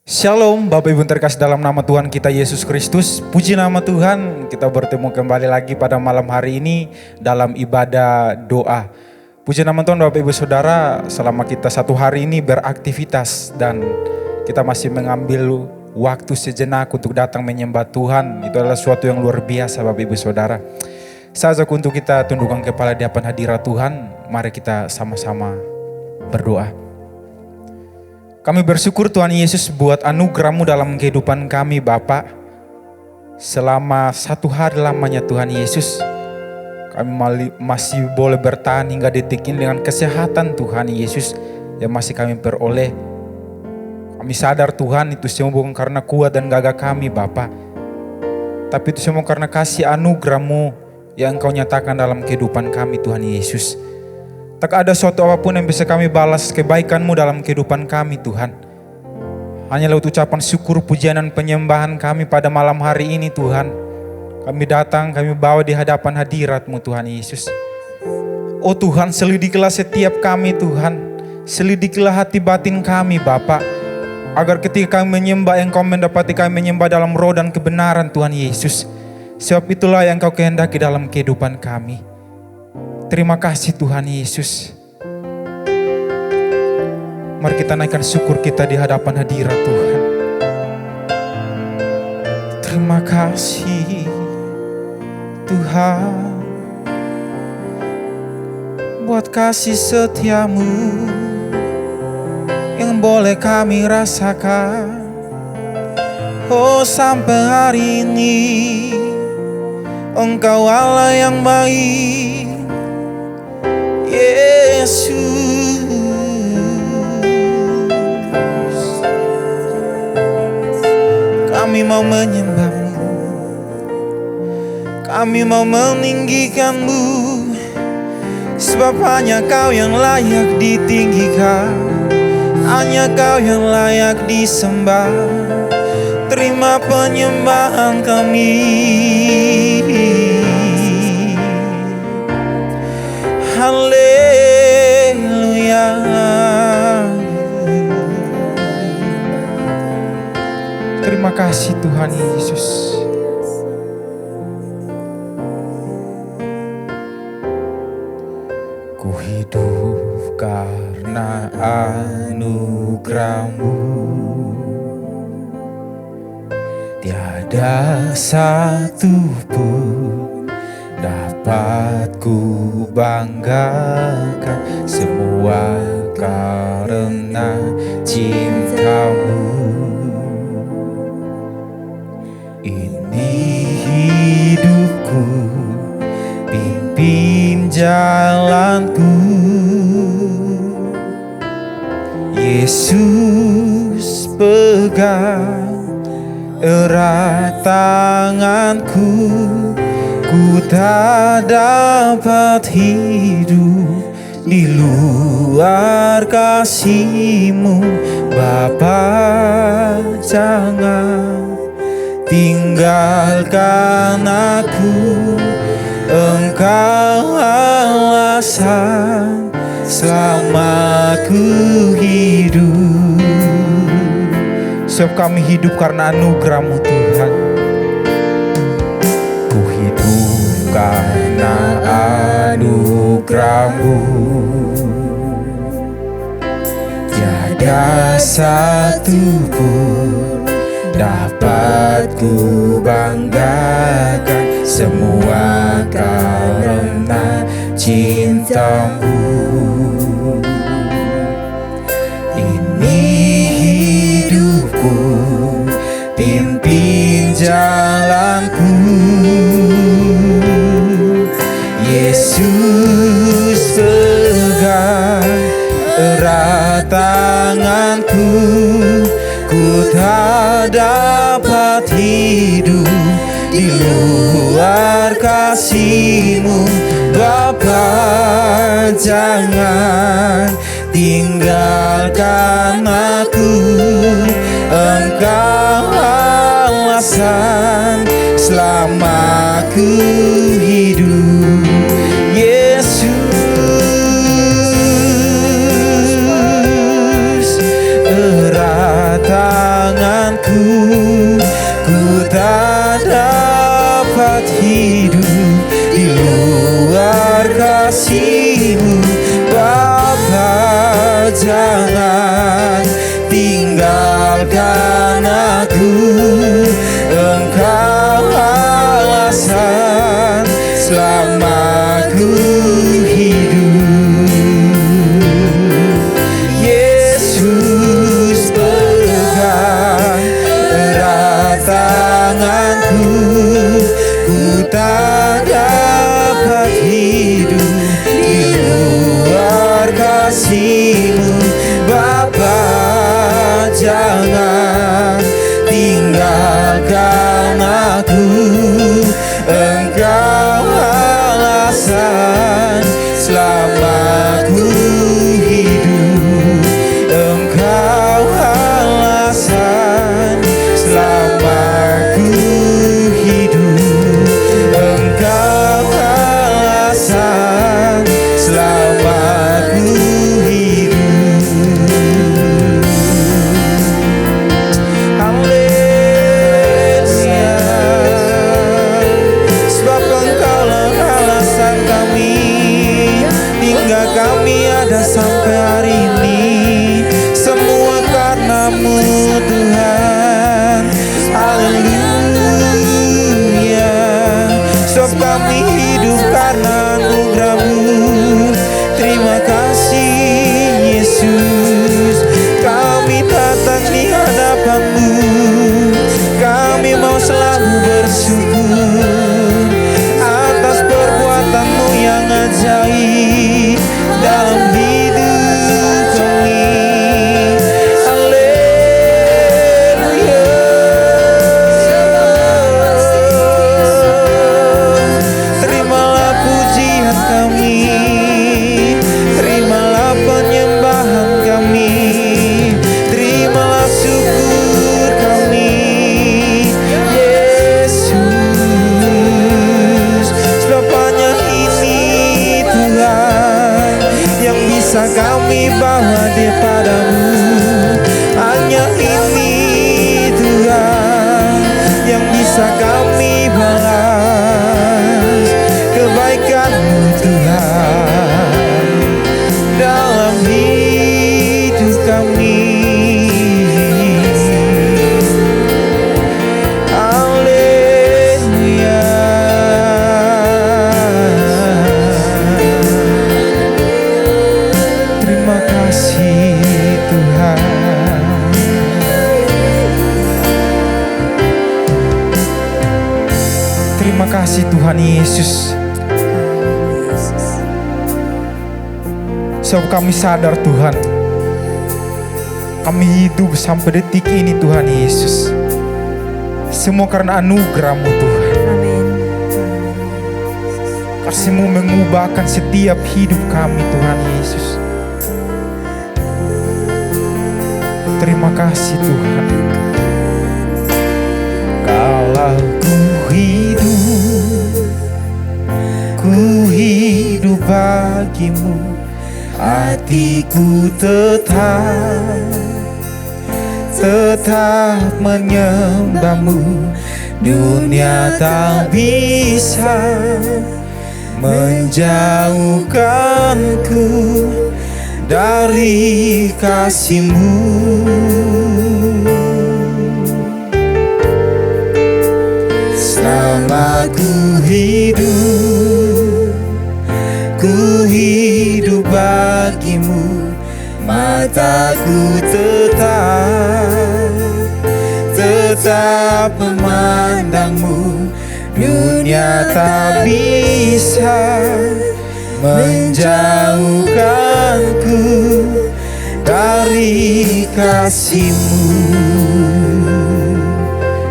Shalom Bapak Ibu terkasih dalam nama Tuhan kita Yesus Kristus. Puji nama Tuhan, kita bertemu kembali lagi pada malam hari ini dalam ibadah doa. Puji nama Tuhan Bapak Ibu Saudara, selama kita satu hari ini beraktivitas dan kita masih mengambil waktu sejenak untuk datang menyembah Tuhan. Itu adalah suatu yang luar biasa Bapak Ibu Saudara. Saya ajak untuk kita tundukkan kepala di hadapan hadirat Tuhan. Mari kita sama-sama berdoa. Kami bersyukur Tuhan Yesus buat anugerah-Mu dalam kehidupan kami Bapa. Selama satu hari lamanya Tuhan Yesus, kami masih boleh bertahan hingga detik ini dengan kesehatan Tuhan Yesus yang masih kami peroleh. Kami sadar Tuhan itu semua bukan karena kuat dan gagah kami Bapa, tapi itu semua karena kasih anugerah-Mu yang Engkau nyatakan dalam kehidupan kami Tuhan Yesus. Tak ada suatu apapun yang bisa kami balas kebaikan-Mu dalam kehidupan kami Tuhan. Hanya lewat ucapan syukur, pujian dan penyembahan kami pada malam hari ini Tuhan. Kami datang, kami bawa di hadapan hadirat-Mu Tuhan Yesus. Oh Tuhan, selidikilah setiap kami Tuhan. Selidikilah hati batin kami Bapa. Agar ketika kami menyembah, Engkau mendapati kami menyembah dalam roh dan kebenaran Tuhan Yesus. Sebab itulah yang Engkau kehendaki dalam kehidupan kami. Terima kasih Tuhan Yesus. Mari kita naikkan syukur kita di hadapan hadirat Tuhan. Terima kasih Tuhan buat kasih setia-Mu yang boleh kami rasakan. Oh sampai hari ini Engkau Allah yang baik Yesus. Kami mau menyembah-Mu, kami mau meninggikan-Mu, sebab hanya Kau yang layak ditinggikan, hanya Kau yang layak disembah. Terima penyembahan kami. Haleluya. Terima kasih Tuhan Yesus. Ku hidup karena anugerah-Mu. Tiada satu pun dapat ku banggakan, semua karena cinta-Mu. Ini hidupku, pimpin jalanku. Yesus pegang erat tanganku. Ku tak dapat hidup di luar kasih-Mu Bapa. Jangan tinggalkan aku, Engkau alasan selama ku hidup. Sebab kami hidup karena anugerah-Mu Tuhan. Ku hidup karena anugerah-Mu. Tiada satu pun dapat ku banggakan, semua karena cinta-Mu. Ini hidupku, pimpin jalanku. Yesus pegang erat tanganku. Ku tak dapat hidup di luar kasih-Mu Bapa. Jangan tinggalkan aku, Engkau alasan selama ku hidup. Yesus erat tangan tanganku, ku tak dapat hidup di luar kasih-Mu. Bapa, jangan tinggalkan aku, Engkau alasan selama ku hidup. Yesus, pegang erat tanganku, ku tak dapat hidup di luar kasih-Mu. Bapa, jangan tinggalkan aku, Engkau alasan selama ku hidup. Engkau alasan selama ku hidup. Engkau alasan selama ku hidup. Haleluya. Sebab Engkaulah alasan kami, hingga kami ada sampai hari ini. Semua karena-Mu Tuhan. Haleluya. Sebab kami hidup karena anugerah-Mu. Terima kasih Yesus. Kami datang di hadapan-Mu, kami mau selalu bersyukur atas perbuatan-Mu yang ajaib dalam hidup kami. Haleluya. Terimalah pujian kami, terimalah penyembahan kami, terimalah syukur kami. Yesus, sebab hanya ini Tuhan yang bisa kami bawa daripada-Mu. Hanya ini Tuhan yang bisa kami balas kebaikan-Mu Tuhan dalam hidup kami. Haleluya. Terima kasih Tuhan. Terima kasih Tuhan Yesus. Sebab kami sadar Tuhan, kami hidup sampai detik ini Tuhan Yesus, semua karena anugerah-Mu Tuhan. Kasih-Mu mengubahkan setiap hidup kami Tuhan Yesus. Terima kasih Tuhan. Kalau ku hidup bagi-Mu, hatiku tetap menyembah-Mu. Dunia tak bisa menjauhkanku dari kasih-Mu. Selama ku hidup bagi-Mu, mataku tetap memandang-Mu. Dunia tak bisa menjauhkanku dari kasih-Mu.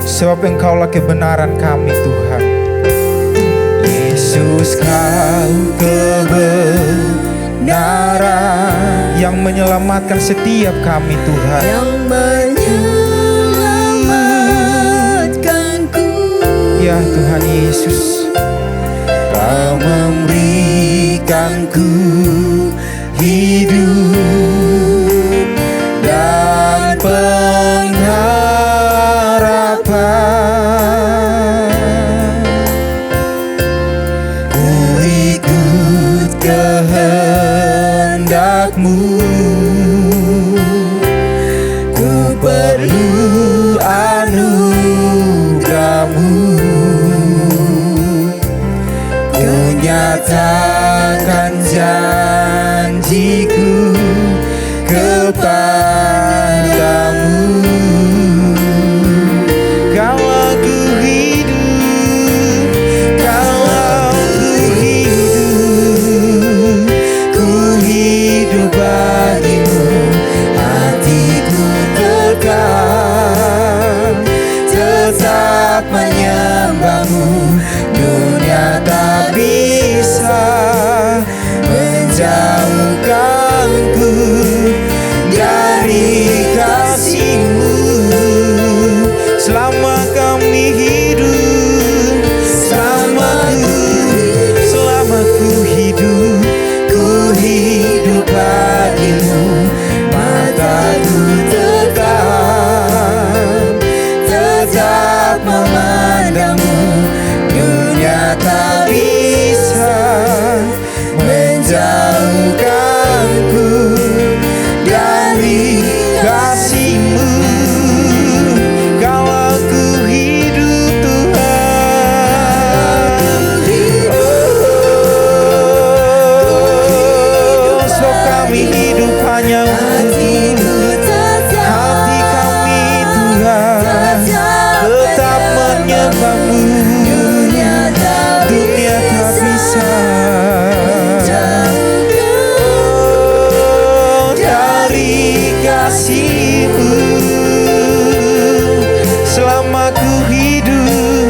Sebab Engkaulah kebenaran kami Tuhan. Yesus, Kau kebenaran yang menyelamatkan setiap kami Tuhan. Yang menyelamatkanku. Ya Tuhan Yesus, Kau memberikanku hidup dan penghargaan. perlu anugerah-Mu. Ku nyatakan janjiku kepadamu. Kalau ku hidup, kalau ku hidup bagimu. Hatiku tetap menyembah-Mu. Dunia tak bisa menjauhkanku dari kasih-Mu. Selama kami hidup, selama ku hidup bagimu. Mataku tetap memandang-Mu. Dunia tak bisa menjauhkanku dari kasih-Mu. Kalau ku hidup Tuhan, so kami hidup hanya untuk-Mu. Hati kami Tuhan tetap menyembah-Mu. Dunia tak bisa dari kasih-Mu. Selama ku hidup,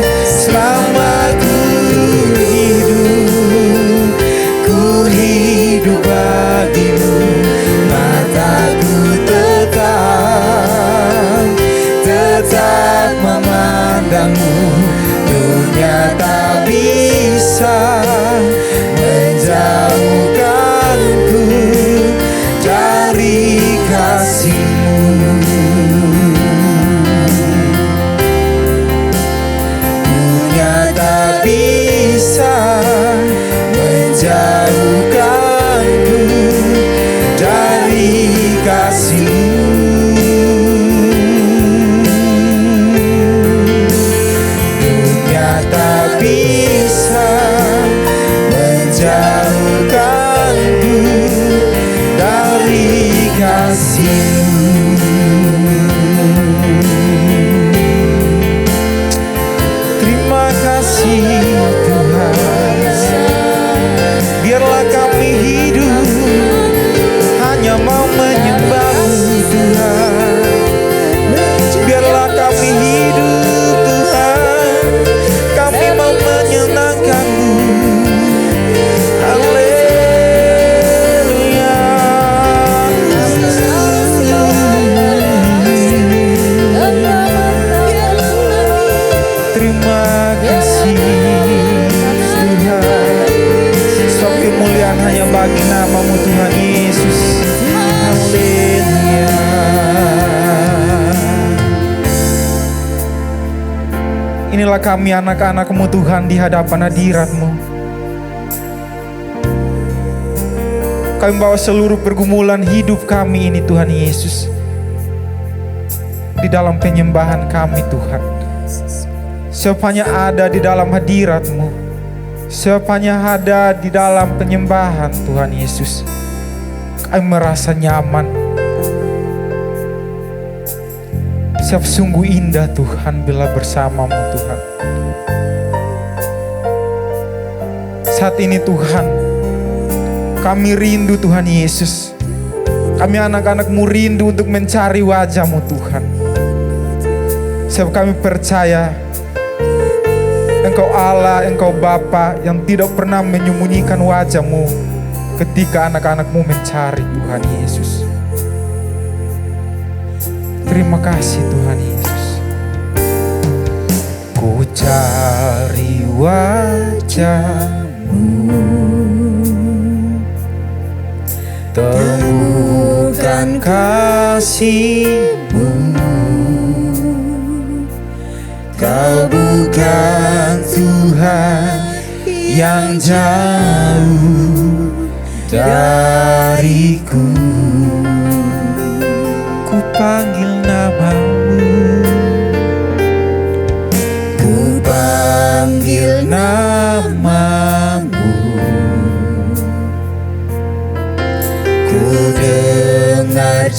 ku hidup bagimu. Mataku tetap memandang-Mu. Dunia tak bisa menjauhkanku dari kasih-Mu. Dunia tak bisa menjauhkanku dari kasih-Mu. Dunia tak bisa menjauhkanku dari kasih-Mu. Terima kasih Tuhan. Biarlah kami hidup hanya mau menyembah-Mu Tuhan. Biarlah kami hidup Tuhan, kami mau menyenangkan-Mu. Haleluya. Terima kasih Tuhan. Sebab kemuliaan hanya bagi nama-Mu Tuhan Yesus. Haleluya. Inilah kami anak-anak-Mu Tuhan di hadapan hadirat-Mu. Kami bawa seluruh pergumulan hidup kami ini Tuhan Yesus di dalam penyembahan kami Tuhan. Siapanya ada di dalam hadirat-Mu, siapanya ada di dalam penyembahan Tuhan Yesus, kami merasa nyaman. Siap sungguh indah Tuhan bila bersama-Mu Tuhan. Saat ini Tuhan, kami rindu Tuhan Yesus. Kami anak-anak-Mu rindu untuk mencari wajah-Mu Tuhan. Sebab kami percaya Engkau Allah, Engkau Bapa yang tidak pernah menyembunyikan wajah-Mu ketika anak-anak-Mu mencari Tuhan Yesus. Terima kasih Tuhan Yesus. Ku cari wajah-Mu, temukan kasih-Mu. Kau bukan Tuhan yang jauh dariku. Ku panggil nama-Mu,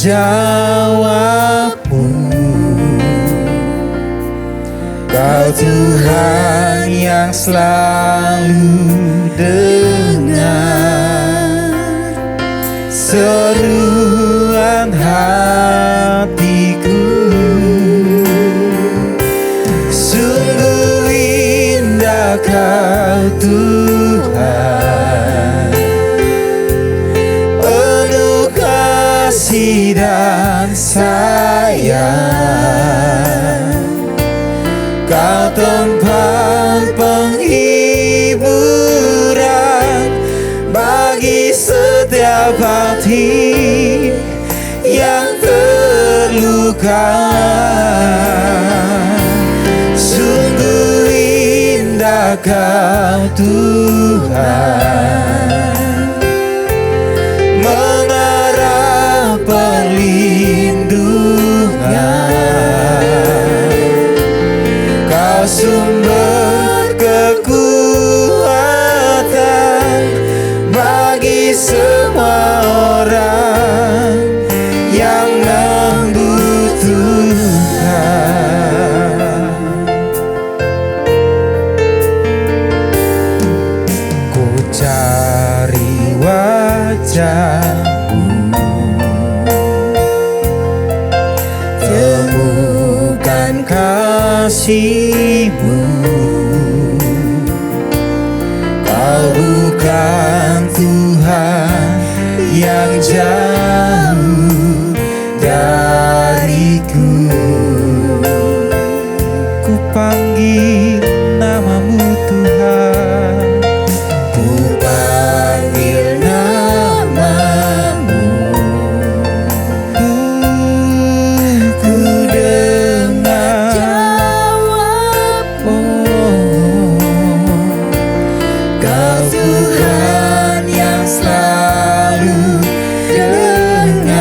menjawabmu. Kau Tuhan yang selalu dengar seruan hatiku. Sungguh indah Kau Tuhan, penuh kasih dan sayang. Kau tempat penghiburan bagi setiap hati yang terluka. Sungguh indah Kau Tuhan, mengarah perlindungan. Kau sumber kekuatan bagi semua orang yang membutuhkan. Ku cari wajah-Mu, temukan kasih-Mu. Kau bukan Tuhan yang jauh dariku. Ku panggil nama-Mu Tuhan, ku panggil nama-Mu. Ku dengar jawab-Mu. Kau Tuhan yang selalu dengar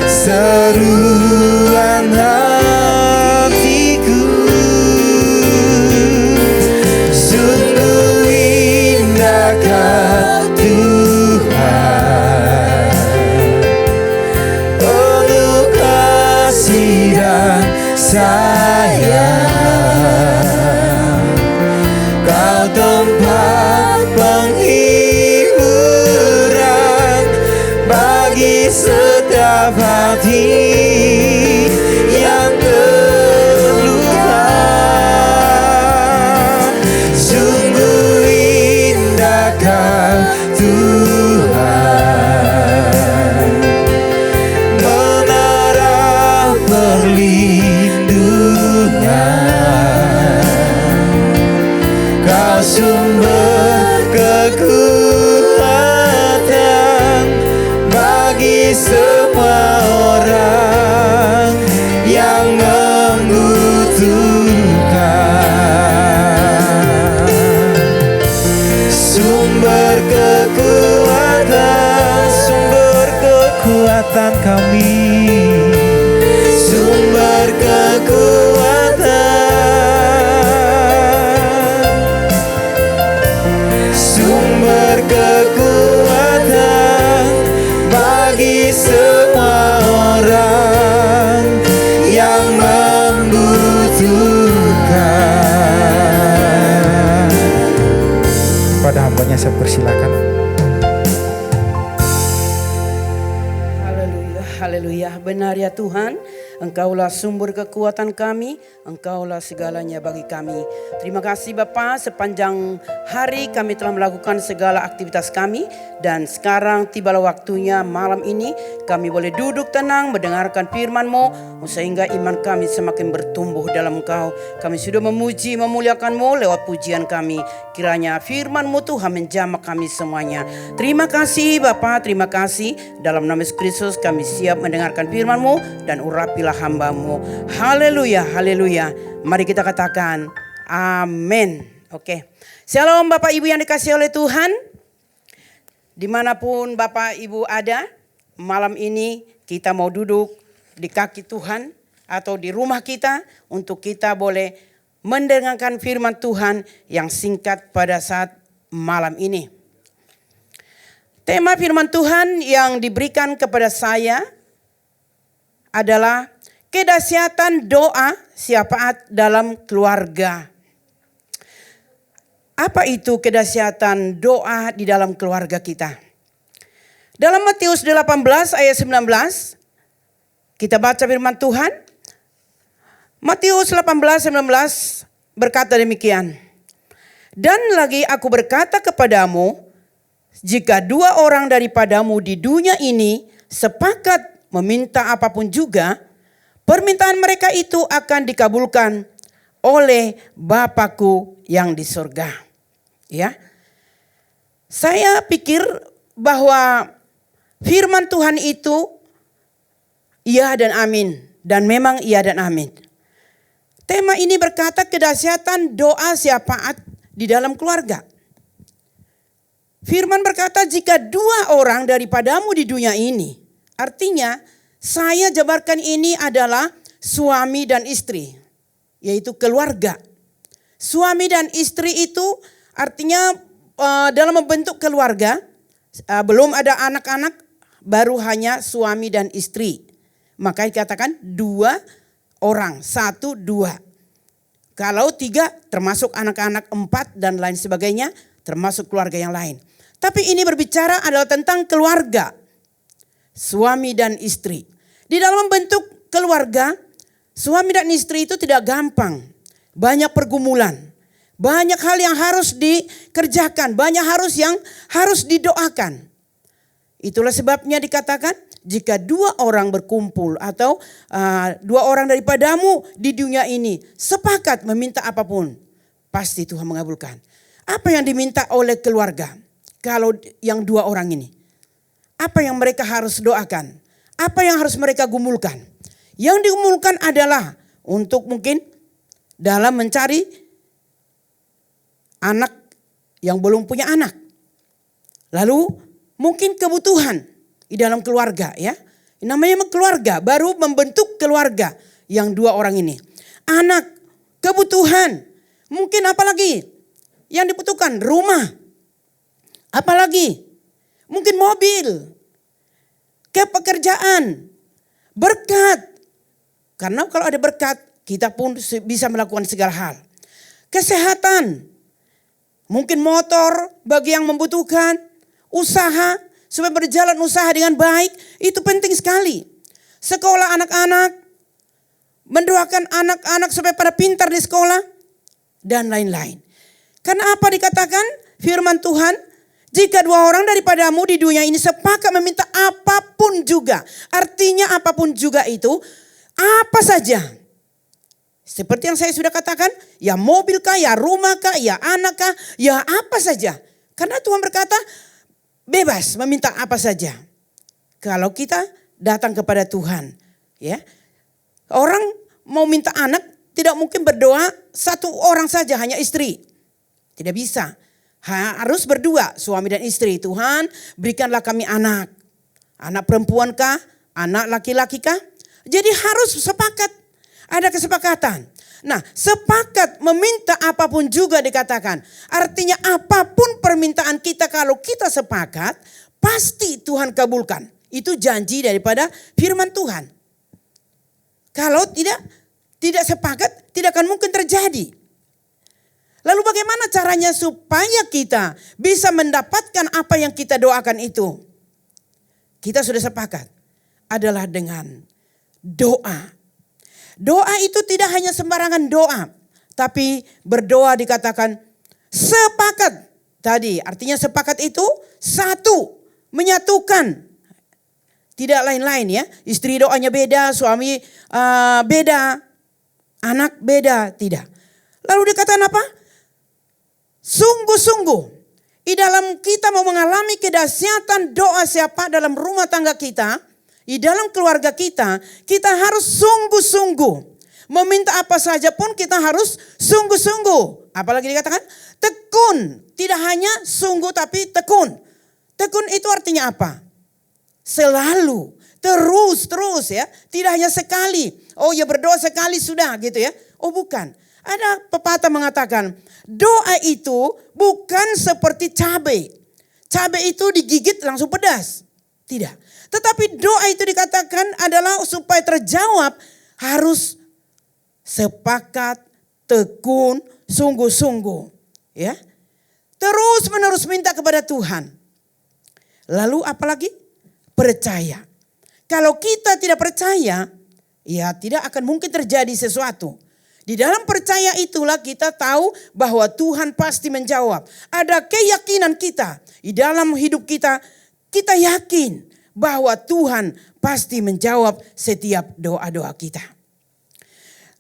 seruan hatiku. Sungguh indah Kau Tuhan, penuh kasih dan sayang. Kau tempat penghiburan bagi setiap hati yang terluka. Sungguh indah Kau Tuhan, menara perlindungan. Kau sumber kekuatan bagi semua orang yang membutuhkan. Sumber kekuatan kami, sumber kekuatan, sumber kekuatan bagi semua orang yang membutuhkan. Pada hambanya saya persilakan. Haleluya, haleluya. Benar ya Tuhan, Engkaulah sumber kekuatan kami, Engkaulah segalanya bagi kami. Terima kasih Bapa, sepanjang hari kami telah melakukan segala aktivitas kami. Dan sekarang tibalah waktunya malam ini kami boleh duduk tenang mendengarkan firman-Mu, sehingga iman kami semakin bertumbuh dalam Engkau. Kami sudah memuji, memuliakan-Mu lewat pujian kami. Kiranya firman-Mu Tuhan menjamah kami semuanya. Terima kasih Bapa, terima kasih. Dalam nama Yesus Kristus kami siap mendengarkan firman-Mu dan urapilah hamba-Mu. Haleluya, haleluya. Mari kita katakan amin. Oke. Shalom Bapak Ibu yang dikasihi oleh Tuhan. Dimanapun Bapak Ibu ada, malam ini kita mau duduk di kaki Tuhan atau di rumah kita untuk kita boleh mendengarkan firman Tuhan yang singkat pada saat malam ini. Tema firman Tuhan yang diberikan kepada saya adalah kedahsyatan doa syafaat dalam keluarga. Apa itu kedahsyatan doa di dalam keluarga kita? Dalam Matius 18 ayat 19, kita baca firman Tuhan. Matius 18:19 berkata demikian. Dan lagi aku berkata kepadamu, jika dua orang daripadamu di dunia ini sepakat meminta apapun juga, permintaan mereka itu akan dikabulkan oleh Bapakku yang di surga. Ya, saya pikir bahwa firman Tuhan itu iya dan amin, dan memang iya dan amin. Tema ini berkata kedahsyatan doa syafaat di dalam keluarga. Firman berkata jika dua orang daripadamu di dunia ini. Artinya saya jabarkan ini adalah suami dan istri. Yaitu keluarga. Suami dan istri itu artinya dalam membentuk keluarga. Belum ada anak-anak, baru hanya suami dan istri. Maka dikatakan dua orang, satu, dua. Kalau tiga termasuk anak-anak, empat dan lain sebagainya termasuk keluarga yang lain. Tapi ini berbicara adalah tentang keluarga. Suami dan istri. Di dalam bentuk keluarga, suami dan istri itu tidak gampang. Banyak pergumulan. Banyak hal yang harus dikerjakan. Banyak yang harus didoakan. Itulah sebabnya dikatakan jika dua orang berkumpul atau dua orang daripadamu di dunia ini sepakat meminta apapun, pasti Tuhan mengabulkan. Apa yang diminta oleh keluarga? Kalau yang dua orang ini, apa yang mereka harus doakan? Apa yang harus mereka gumulkan? Yang digumulkan adalah untuk mungkin dalam mencari anak yang belum punya anak. Lalu mungkin kebutuhan di dalam keluarga ya. Namanya keluarga, baru membentuk keluarga yang dua orang ini. Anak, kebutuhan, mungkin apa lagi yang dibutuhkan? Rumah. Apalagi mungkin mobil, pekerjaan, berkat. Karena kalau ada berkat, kita pun bisa melakukan segala hal. Kesehatan, mungkin motor bagi yang membutuhkan, usaha, supaya berjalan usaha dengan baik, itu penting sekali. Sekolah anak-anak, mendoakan anak-anak supaya pada pintar di sekolah, dan lain-lain. Karena apa dikatakan firman Tuhan? Jika dua orang daripadamu di dunia ini sepakat meminta apapun juga. Artinya apapun juga itu apa saja. Seperti yang saya sudah katakan. Ya mobil kah, ya rumah kah, ya anak kah, ya apa saja. Karena Tuhan berkata bebas meminta apa saja. Kalau kita datang kepada Tuhan. Ya, orang mau minta anak tidak mungkin berdoa satu orang saja, hanya istri. Tidak bisa. Harus berdua, suami dan istri. Tuhan berikanlah kami anak. Anak perempuan kah? Anak laki-laki kah? Jadi harus sepakat. Ada kesepakatan. Nah, sepakat meminta apapun juga dikatakan. Artinya apapun permintaan kita kalau kita sepakat, pasti Tuhan kabulkan. Itu janji daripada firman Tuhan. Kalau tidak sepakat, tidak akan mungkin terjadi. Lalu bagaimana caranya supaya kita bisa mendapatkan apa yang kita doakan itu? Kita sudah sepakat. Adalah dengan doa. Doa itu tidak hanya sembarangan doa. Tapi berdoa dikatakan sepakat. Tadi artinya sepakat itu satu. Menyatukan. Tidak lain-lain ya. Istri doanya beda, suami beda. Anak beda, tidak. Lalu dikatakan apa? Sungguh-sungguh di dalam kita mau mengalami kedahsyatan doa siapa dalam rumah tangga kita, di dalam keluarga kita, kita harus sungguh-sungguh. Meminta apa saja pun kita harus sungguh-sungguh. Apalagi dikatakan tekun, tidak hanya sungguh tapi tekun. Tekun itu artinya apa? Selalu, terus ya, tidak hanya sekali. Oh ya berdoa sekali sudah gitu ya. Oh bukan. Ada pepatah mengatakan, doa itu bukan seperti cabai. cabai itu digigit langsung pedas. Tidak. Tetapi doa itu dikatakan adalah supaya terjawab harus sepakat, tekun, sungguh-sungguh. Ya. Terus menerus minta kepada Tuhan. Lalu apalagi? Percaya. Kalau kita tidak percaya, ya tidak akan mungkin terjadi sesuatu. Di dalam percaya itulah kita tahu bahwa Tuhan pasti menjawab. Ada keyakinan kita di dalam hidup kita, kita yakin bahwa Tuhan pasti menjawab setiap doa-doa kita.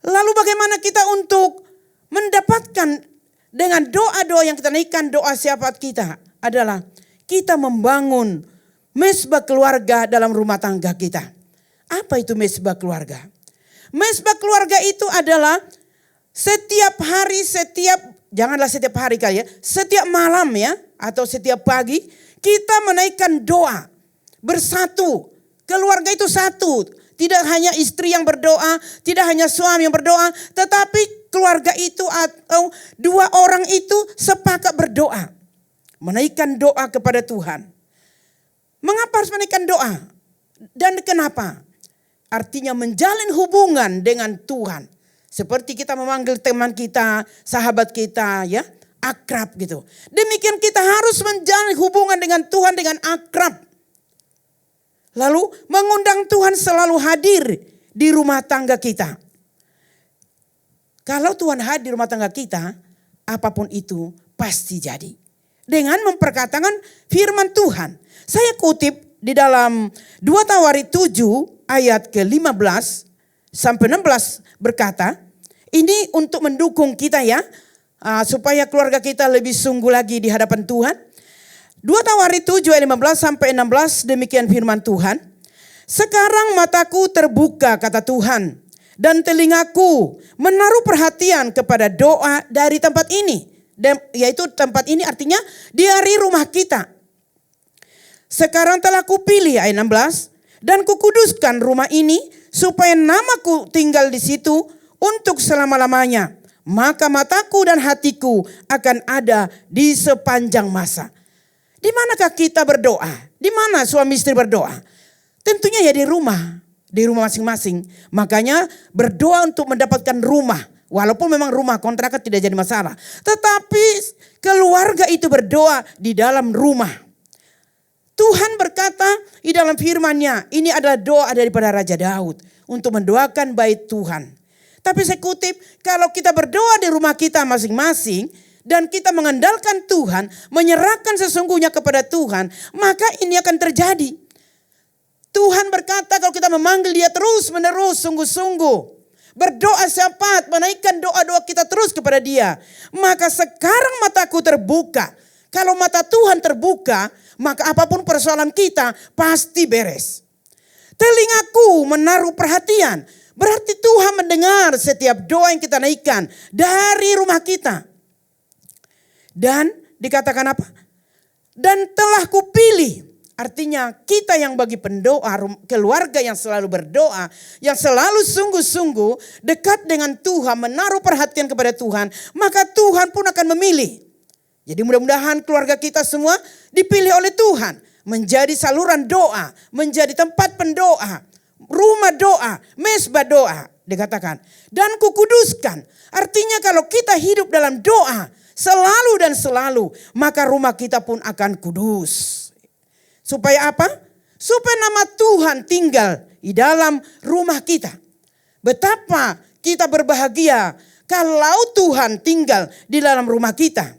Lalu bagaimana kita untuk mendapatkan dengan doa-doa yang kita naikkan, doa syafaat kita adalah kita membangun mesbah keluarga dalam rumah tangga kita. Apa itu mesbah keluarga? Mesbah keluarga itu adalah setiap hari, janganlah setiap hari kali ya, setiap malam ya, atau setiap pagi kita menaikkan doa bersatu. Keluarga itu satu, tidak hanya istri yang berdoa, tidak hanya suami yang berdoa, tetapi keluarga itu atau dua orang itu sepakat berdoa. Menaikkan doa kepada Tuhan. Mengapa harus menaikkan doa? Dan kenapa? Artinya menjalin hubungan dengan Tuhan. Seperti kita memanggil teman kita, sahabat kita ya, akrab gitu. Demikian kita harus menjalin hubungan dengan Tuhan dengan akrab. Lalu mengundang Tuhan selalu hadir di rumah tangga kita. Kalau Tuhan hadir di rumah tangga kita, apapun itu pasti jadi. Dengan memperkatakan firman Tuhan. Saya kutip di dalam 2 Tawarik 7 ayat ke-15 sampai 16 berkata, ini untuk mendukung kita ya, supaya keluarga kita lebih sungguh lagi di hadapan Tuhan. 2 Tawarik 7 ayat 15 sampai 16 demikian firman Tuhan. Sekarang mataku terbuka kata Tuhan, dan telingaku menaruh perhatian kepada doa dari tempat ini. Yaitu tempat ini artinya dari rumah kita. Sekarang telah kupilih ayat 16, dan kukuduskan rumah ini supaya namaku tinggal di situ untuk selama-lamanya. Maka mataku dan hatiku akan ada di sepanjang masa. Di manakah kita berdoa? Di mana suami istri berdoa? Tentunya ya di rumah masing-masing. Makanya berdoa untuk mendapatkan rumah. Walaupun memang rumah kontrakan tidak jadi masalah. Tetapi keluarga itu berdoa di dalam rumah. Tuhan berkata di dalam firman-Nya, ini adalah doa daripada Raja Daud untuk mendoakan bait Tuhan. Tapi saya kutip, kalau kita berdoa di rumah kita masing-masing dan kita mengandalkan Tuhan, menyerahkan sesungguhnya kepada Tuhan, maka ini akan terjadi. Tuhan berkata kalau kita memanggil Dia terus menerus sungguh-sungguh, berdoa syafaat, menaikkan doa-doa kita terus kepada Dia, maka sekarang mataku terbuka. Kalau mata Tuhan terbuka, maka apapun persoalan kita pasti beres. Telingaku menaruh perhatian. Berarti Tuhan mendengar setiap doa yang kita naikkan dari rumah kita. Dan dikatakan apa? Dan telah kupilih. Artinya kita yang bagi pendoa, keluarga yang selalu berdoa, yang selalu sungguh-sungguh dekat dengan Tuhan, menaruh perhatian kepada Tuhan, maka Tuhan pun akan memilih. Jadi mudah-mudahan keluarga kita semua dipilih oleh Tuhan menjadi saluran doa, menjadi tempat pendoa, rumah doa, mesbah doa dikatakan. Dan kukuduskan, artinya kalau kita hidup dalam doa selalu dan selalu, maka rumah kita pun akan kudus. Supaya apa? Supaya nama Tuhan tinggal di dalam rumah kita. Betapa kita berbahagia kalau Tuhan tinggal di dalam rumah kita.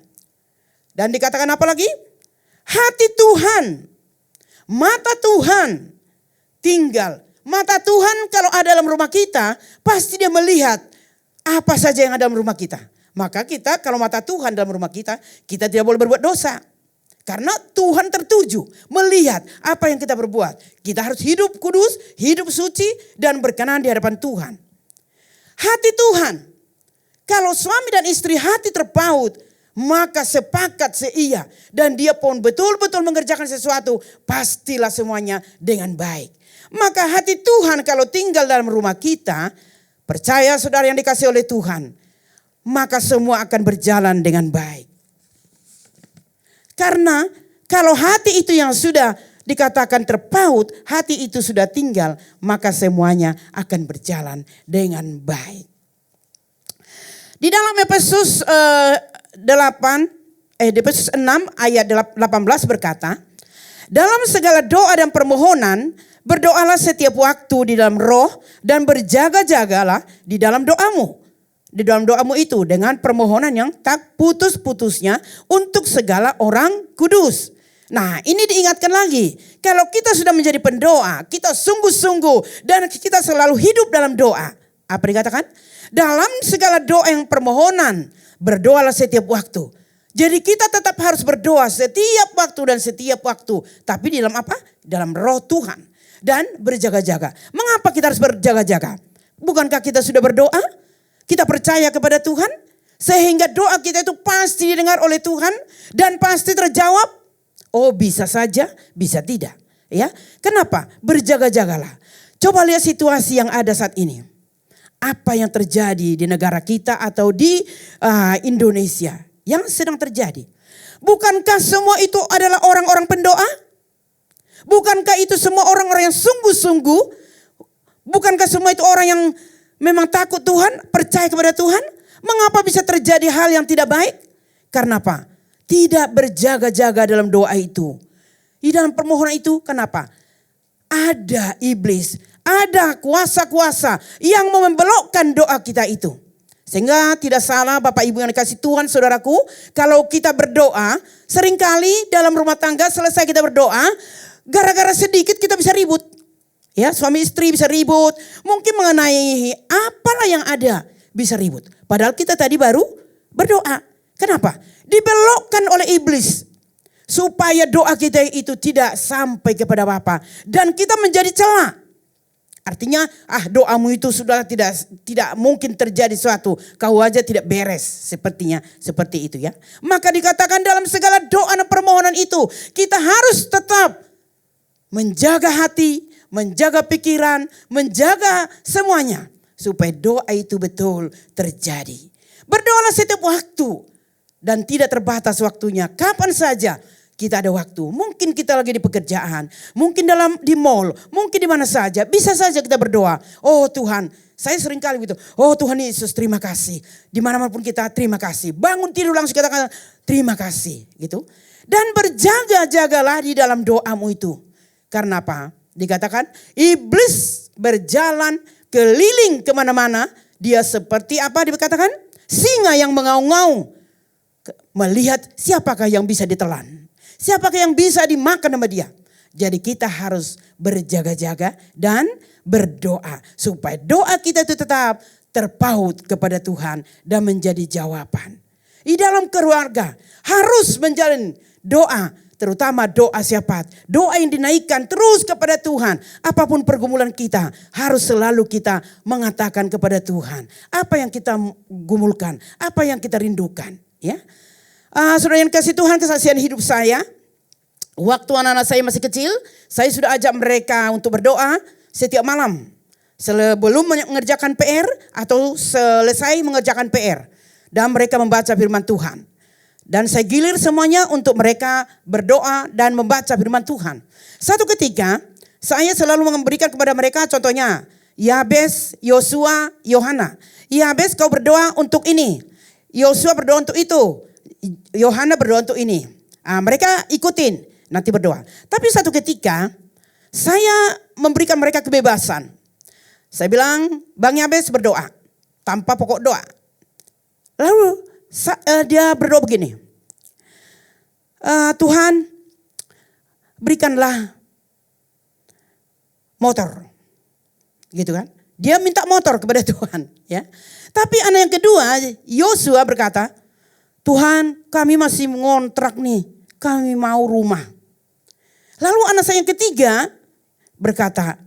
Dan dikatakan apa lagi? Hati Tuhan, mata Tuhan tinggal. Mata Tuhan kalau ada dalam rumah kita, pasti Dia melihat apa saja yang ada dalam rumah kita. Maka kita kalau mata Tuhan dalam rumah kita, kita tidak boleh berbuat dosa. Karena Tuhan tertuju melihat apa yang kita berbuat. Kita harus hidup kudus, hidup suci dan berkenan di hadapan Tuhan. Hati Tuhan. Kalau suami dan istri hati terpaut, maka sepakat seia. Dan dia pun betul-betul mengerjakan sesuatu, pastilah semuanya dengan baik. Maka hati Tuhan kalau tinggal dalam rumah kita, percaya saudara yang dikasihi oleh Tuhan, maka semua akan berjalan dengan baik. Karena Kalau hati itu yang sudah dikatakan terpaut, hati itu sudah tinggal, maka semuanya akan berjalan dengan baik. Di dalam Efesus 6 ayat 18 berkata, dalam segala doa dan permohonan, berdoalah setiap waktu di dalam roh dan berjaga-jagalah di dalam doamu. Di dalam doamu itu dengan permohonan yang tak putus-putusnya untuk segala orang kudus. Nah, ini diingatkan lagi. Kalau kita sudah menjadi pendoa, kita sungguh-sungguh dan kita selalu hidup dalam doa. Apa dikatakan? Dalam segala doa yang permohonan, berdoalah setiap waktu. Jadi kita tetap harus berdoa setiap waktu dan setiap waktu. Tapi di dalam apa? Dalam roh Tuhan. Dan berjaga-jaga. Mengapa kita harus berjaga-jaga? Bukankah kita sudah berdoa? Kita percaya kepada Tuhan. Sehingga doa kita itu pasti didengar oleh Tuhan. Dan pasti terjawab. Oh, bisa saja, bisa tidak. Ya, kenapa? Berjaga-jagalah. Coba lihat situasi yang ada saat ini. Apa yang terjadi di negara kita atau di Indonesia yang sedang terjadi. Bukankah semua itu adalah orang-orang pendoa? Bukankah itu semua orang-orang yang sungguh-sungguh? Bukankah semua itu orang yang memang takut Tuhan, percaya kepada Tuhan? Mengapa bisa terjadi hal yang tidak baik? Karena apa? Tidak berjaga-jaga dalam doa itu. Di dalam permohonan itu, kenapa? Ada iblis, ada kuasa-kuasa yang membelokkan doa kita itu. Sehingga tidak salah Bapak Ibu yang dikasih Tuhan, saudaraku. Kalau kita berdoa, seringkali dalam rumah tangga selesai kita berdoa, gara-gara sedikit kita bisa ribut. Ya, suami istri bisa ribut. Mungkin mengenai apalah yang ada bisa ribut. Padahal kita tadi baru berdoa. Kenapa? Dibelokkan oleh iblis. Supaya doa kita itu tidak sampai kepada Bapa. Dan kita menjadi celah. Artinya doamu itu sudah tidak mungkin terjadi suatu. Kau aja tidak beres sepertinya. Seperti itu ya. Maka dikatakan dalam segala doa dan permohonan itu. Kita harus tetap menjaga hati, menjaga pikiran, menjaga semuanya. Supaya doa itu betul terjadi. Berdoalah setiap waktu. Dan tidak terbatas waktunya. Kapan saja kita ada waktu. Mungkin kita lagi di pekerjaan. Mungkin di mall. Mungkin di mana saja. Bisa saja kita berdoa. Oh Tuhan. Saya sering kali begitu. Oh Tuhan Yesus terima kasih. Dimanapun kita terima kasih. Bangun tidur langsung kita katakan terima kasih. Gitu. Dan berjaga-jagalah di dalam doamu itu. Karena apa? Dikatakan iblis berjalan keliling kemana-mana. Dia seperti apa dikatakan? Singa yang mengaum-ngaum. Melihat siapakah yang bisa ditelan. Siapakah yang bisa dimakan sama dia. Jadi kita harus berjaga-jaga dan berdoa. Supaya doa kita itu tetap terpaut kepada Tuhan dan menjadi jawaban. Di dalam keluarga harus menjalin doa. Terutama doa syafaat. Doa yang dinaikkan terus kepada Tuhan. Apapun pergumulan kita harus selalu kita mengatakan kepada Tuhan. Apa yang kita gumulkan. Apa yang kita rindukan. Ya. Saudara yang kasih Tuhan, kesaksian hidup saya. Waktu anak-anak saya masih kecil, saya sudah ajak mereka untuk berdoa setiap malam. Sebelum mengerjakan PR atau selesai mengerjakan PR. Dan mereka membaca firman Tuhan. Dan saya gilir semuanya untuk mereka berdoa dan membaca firman Tuhan. Satu ketika, saya selalu memberikan kepada mereka contohnya. Yabes, Yosua, Yohana. Yabes kau berdoa untuk ini. Yosua berdoa untuk itu. Yohana berdoa untuk ini. Mereka ikutin nanti berdoa. Tapi satu ketika saya memberikan mereka kebebasan. Saya bilang Bang Yabes berdoa tanpa pokok doa. Lalu dia berdoa begini. Tuhan berikanlah motor. Gitu kan. Dia minta motor kepada Tuhan. Ya. Tapi anak yang kedua Yosua berkata. Tuhan kami masih ngontrak nih. Kami mau rumah. Lalu anak saya yang ketiga berkata.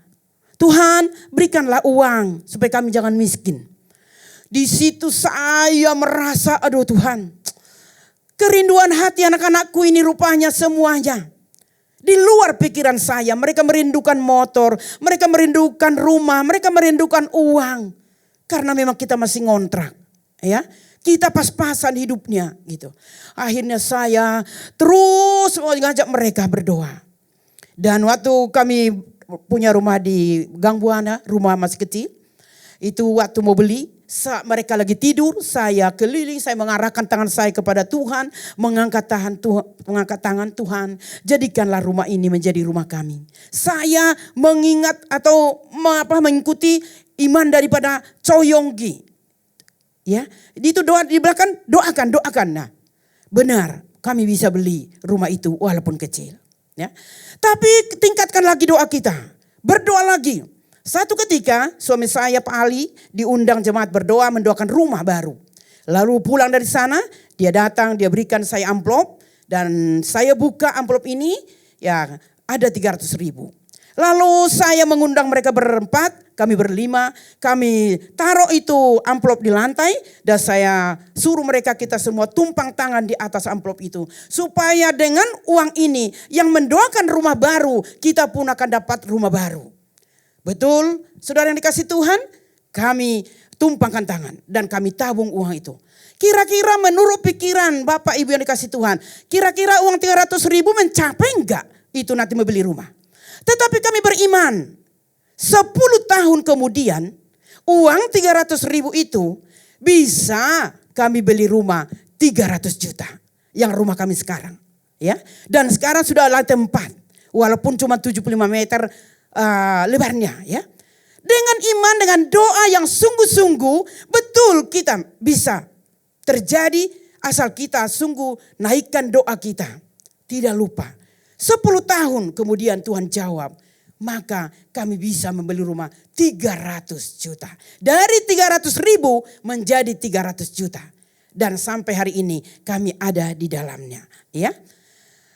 Tuhan berikanlah uang supaya kami jangan miskin. Di situ saya merasa aduh Tuhan. Kerinduan hati anak-anakku ini rupanya semuanya. Di luar pikiran saya. Mereka merindukan motor. Mereka merindukan rumah. Mereka merindukan uang. Karena memang kita masih ngontrak. Ya, kita pas-pasan hidupnya gitu. Akhirnya saya terus mengajak mereka berdoa. Dan waktu kami punya rumah di Gang Buana, rumah masih kecil. Itu waktu mau beli, mereka lagi tidur, saya keliling, saya mengarahkan tangan saya kepada Tuhan, mengangkat tangan Tuhan, jadikanlah rumah ini menjadi rumah kami. Saya mengingat atau mengikuti iman daripada Chow Yonggi. Ya, itu doa di belakang, doakan. Nah, benar, kami bisa beli rumah itu walaupun kecil. Ya, tapi tingkatkan lagi doa kita, berdoa lagi. Satu ketika suami saya Pak Ali diundang jemaat berdoa mendoakan rumah baru. Lalu pulang dari sana, dia datang, dia berikan saya amplop dan saya buka amplop ini, ya ada 300.000. Lalu saya mengundang mereka berempat, kami berlima, kami taruh itu amplop di lantai dan saya suruh mereka kita semua tumpang tangan di atas amplop itu. Supaya dengan uang ini yang mendoakan rumah baru, kita pun akan dapat rumah baru. Betul, saudara yang dikasih Tuhan, kami tumpangkan tangan dan kami tabung uang itu. Kira-kira menurut pikiran Bapak Ibu yang dikasih Tuhan, kira-kira uang 300.000 mencapai enggak itu nanti membeli rumah? Tetapi kami beriman, 10 tahun kemudian uang 300.000 itu bisa kami beli rumah 300 juta. Yang rumah kami sekarang. Ya. Dan sekarang sudah lantai 4. Walaupun cuma 75 meter lebarnya. Ya. Dengan iman, dengan doa yang sungguh-sungguh, betul kita bisa terjadi asal kita sungguh naikkan doa kita. Tidak lupa. 10 tahun kemudian Tuhan jawab, maka kami bisa membeli rumah 300 juta. Dari 300.000 menjadi 300 juta. Dan sampai hari ini kami ada di dalamnya. Ya,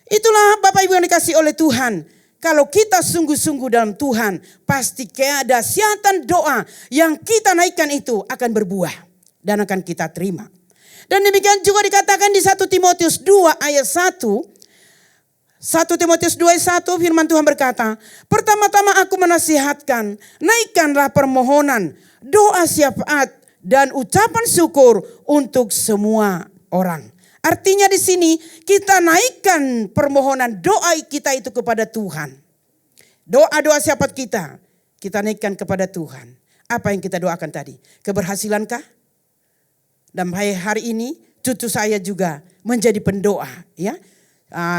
itulah Bapak Ibu yang dikasih oleh Tuhan. Kalau kita sungguh-sungguh dalam Tuhan, pasti kedahsyatan doa yang kita naikkan itu akan berbuah. Dan akan kita terima. Dan demikian juga dikatakan di 1 Timotius 2 ayat 1. 1 Timotius 2:1 firman Tuhan berkata, pertama-tama aku menasihatkan, naikkanlah permohonan, doa syafaat dan ucapan syukur untuk semua orang. Artinya di sini kita naikkan permohonan doa kita itu kepada Tuhan. Doa-doa syafaat kita naikkan kepada Tuhan. Apa yang kita doakan tadi? Keberhasilankah? Dan hari ini cucu saya juga menjadi pendoa, ya.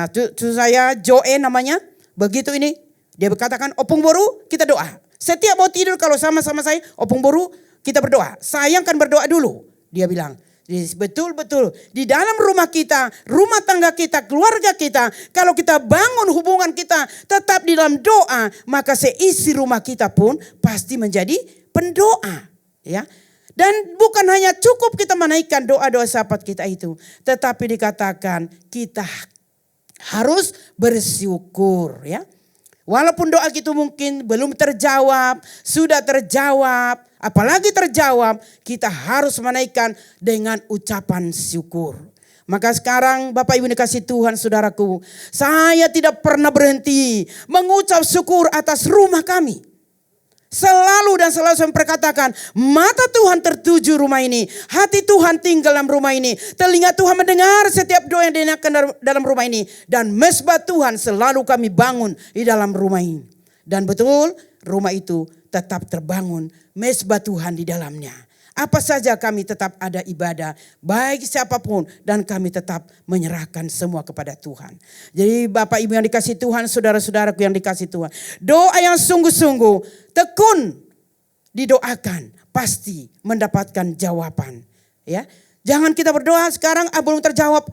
Cucu saya Joe namanya, begitu ini dia berkatakan opung boru kita doa. Setiap mau tidur kalau sama-sama saya opung boru kita berdoa. Saya akan berdoa dulu, dia bilang. Betul-betul di dalam rumah kita, rumah tangga kita, keluarga kita, kalau kita bangun hubungan kita tetap di dalam doa, maka seisi rumah kita pun pasti menjadi pendoa, ya. Dan bukan hanya cukup kita menaikkan doa-doa syafaat kita itu, tetapi dikatakan kita harus bersyukur, ya. Walaupun doa itu mungkin belum terjawab, sudah terjawab, apalagi terjawab, kita harus menaikkan dengan ucapan syukur. Maka sekarang Bapak Ibu dikasih Tuhan saudaraku, saya tidak pernah berhenti mengucap syukur atas rumah kami. Selalu saya perkatakan, mata Tuhan tertuju rumah ini. Hati Tuhan tinggal dalam rumah ini. Telinga Tuhan mendengar setiap doa yang dinaikkan dalam rumah ini. Dan mesbah Tuhan selalu kami bangun di dalam rumah ini. Dan betul rumah itu tetap terbangun. Mesbah Tuhan di dalamnya. Apa saja kami tetap ada ibadah. Baik siapapun. Dan kami tetap menyerahkan semua kepada Tuhan. Jadi Bapak Ibu yang dikasih Tuhan. Saudara-saudaraku yang dikasih Tuhan. Doa yang sungguh-sungguh. Tekun didoakan. Pasti mendapatkan jawaban. Ya, jangan kita berdoa sekarang belum terjawab.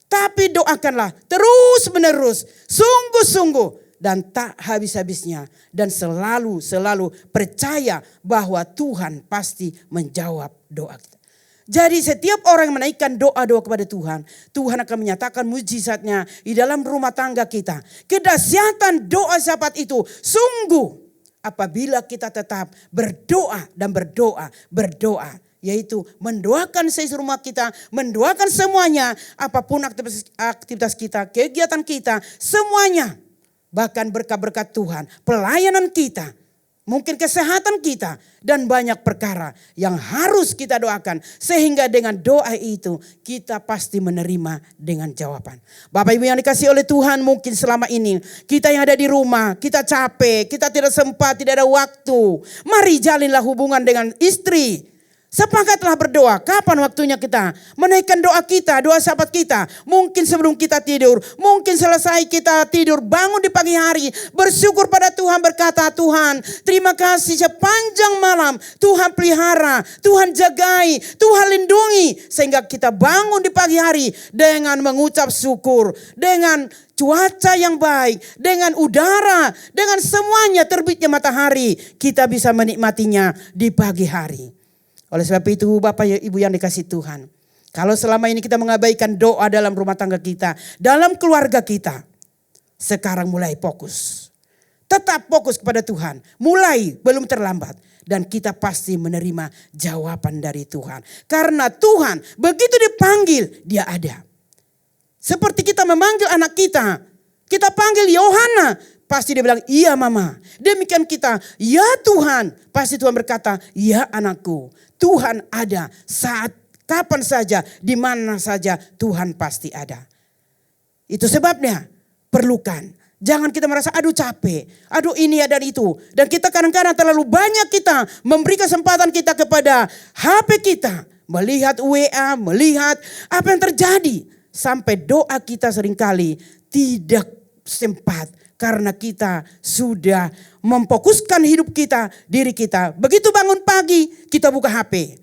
Tapi doakanlah terus menerus. Sungguh-sungguh. Dan tak habis-habisnya. Dan selalu percaya bahwa Tuhan pasti menjawab doa kita. Jadi setiap orang yang menaikkan doa-doa kepada Tuhan. Tuhan akan menyatakan mujizatnya di dalam rumah tangga kita. Kedahsyatan doa syafaat itu sungguh apabila kita tetap berdoa dan berdoa. Yaitu mendoakan seisi rumah kita, mendoakan semuanya. Apapun aktivitas kita, kegiatan kita, semuanya. Bahkan berkat-berkat Tuhan, pelayanan kita mungkin kesehatan kita, dan banyak perkara yang harus kita doakan. Sehingga dengan doa itu kita pasti menerima dengan jawaban. Bapak Ibu yang dikasihi oleh Tuhan, mungkin selama ini kita yang ada di rumah, kita capek, kita tidak sempat, tidak ada waktu. Mari jalinlah hubungan dengan istri. Sepakatlah berdoa. Kapan waktunya kita menaikkan doa kita, doa sahabat kita? Mungkin sebelum kita tidur, mungkin selesai kita tidur, bangun di pagi hari, bersyukur pada Tuhan, berkata, Tuhan terima kasih sepanjang malam Tuhan pelihara, Tuhan jagai, Tuhan lindungi. Sehingga kita bangun di pagi hari dengan mengucap syukur, dengan cuaca yang baik, dengan udara, dengan semuanya, terbitnya matahari, kita bisa menikmatinya di pagi hari. Oleh sebab itu Bapak Ibu yang dikasihi Tuhan, kalau selama ini kita mengabaikan doa dalam rumah tangga kita, dalam keluarga kita, sekarang mulai fokus. Tetap fokus kepada Tuhan, mulai, belum terlambat. Dan kita pasti menerima jawaban dari Tuhan. Karena Tuhan begitu dipanggil, dia ada. Seperti kita memanggil anak kita, kita panggil Yohana, pasti dia bilang, iya mama. Demikian kita, ya Tuhan. Pasti Tuhan berkata, ya anakku. Tuhan ada saat kapan saja, di mana saja Tuhan pasti ada. Itu sebabnya perlukan. Jangan kita merasa aduh capek, aduh ini dan itu. Dan kita kadang-kadang terlalu banyak kita memberi kesempatan kita kepada HP kita. Melihat WA, melihat apa yang terjadi. Sampai doa kita seringkali tidak sempat. Karena kita sudah memfokuskan hidup kita, diri kita. Begitu bangun pagi, kita buka HP.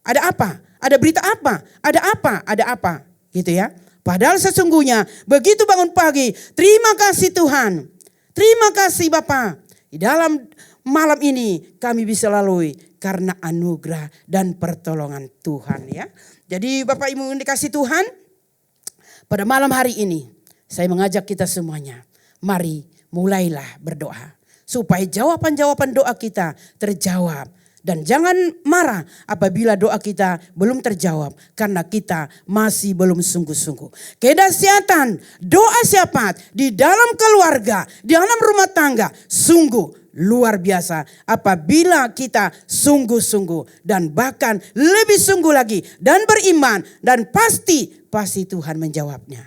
Ada apa? Ada berita apa? Ada apa? Ada apa? Gitu ya. Padahal sesungguhnya begitu bangun pagi, terima kasih Tuhan. Terima kasih Bapa. Di dalam malam ini kami bisa lalui karena anugerah dan pertolongan Tuhan ya. Jadi Bapak Ibu yang dikasihi Tuhan, pada malam hari ini saya mengajak kita semuanya. Mari mulailah berdoa. Supaya jawaban-jawaban doa kita terjawab. Dan jangan marah apabila doa kita belum terjawab. Karena kita masih belum sungguh-sungguh. Kedahsyatan doa syafaat di dalam keluarga, di dalam rumah tangga. Sungguh luar biasa apabila kita sungguh-sungguh. Dan bahkan lebih sungguh lagi. Dan beriman. Dan pasti Tuhan menjawabnya.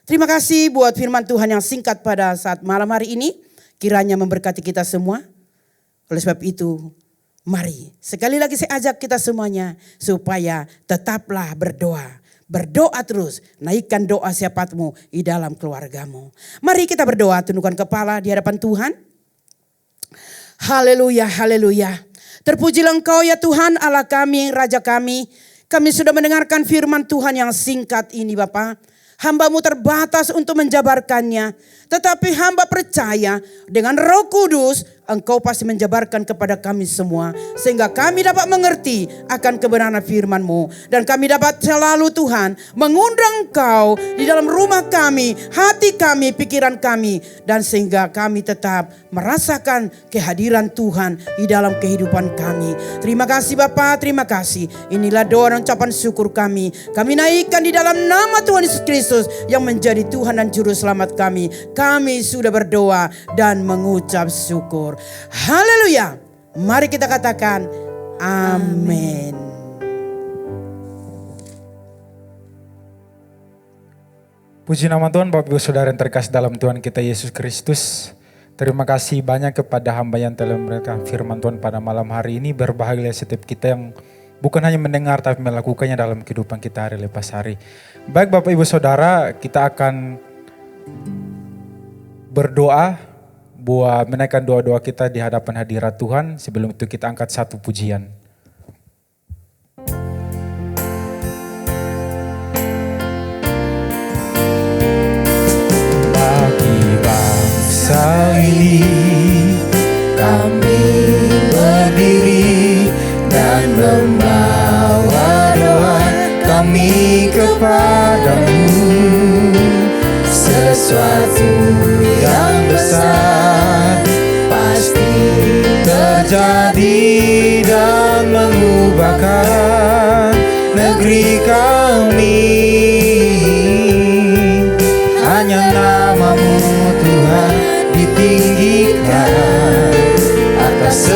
Terima kasih buat firman Tuhan yang singkat pada saat malam hari ini. Kiranya memberkati kita semua. Oleh sebab itu, mari sekali lagi saya ajak kita semuanya. Supaya tetaplah berdoa. Berdoa terus. Naikkan doa syafaatmu di dalam keluargamu. Mari kita berdoa, tundukkan kepala di hadapan Tuhan. Haleluya, haleluya. Terpujilah Engkau ya Tuhan Allah kami, Raja kami. Kami sudah mendengarkan firman Tuhan yang singkat ini Bapak. Hamba-Mu terbatas untuk menjabarkannya. Tetapi hamba percaya dengan Roh Kudus Engkau pasti menjabarkan kepada kami semua. Sehingga kami dapat mengerti akan kebenaran firman-Mu. Dan kami dapat selalu Tuhan mengundang Engkau di dalam rumah kami, hati kami, pikiran kami. Dan sehingga kami tetap merasakan kehadiran Tuhan di dalam kehidupan kami. Terima kasih Bapa, terima kasih. Inilah doa dan ucapan syukur kami. Kami naikkan di dalam nama Tuhan Yesus Kristus yang menjadi Tuhan dan Juru Selamat kami. Kami sudah berdoa dan mengucap syukur. Haleluya. Mari kita katakan amin. Puji nama Tuhan, Bapak Ibu Saudara yang terkasih dalam Tuhan kita Yesus Kristus. Terima kasih banyak kepada hamba yang telah memberikan firman Tuhan pada malam hari ini. Berbahagia setiap kita yang bukan hanya mendengar tapi melakukannya dalam kehidupan kita hari lepas hari. Baik Bapak Ibu Saudara, kita akan berdoa buat menaikkan doa-doa kita di hadapan hadirat Tuhan. Sebelum itu kita angkat satu pujian. Bagi bangsa ini kami berdiri dan membawa doa kami kepadamu. Sesuatu yang besar pasti terjadi dan mengubahkan negeri kami. Hanya nama-Mu Tuhan ditinggikan atas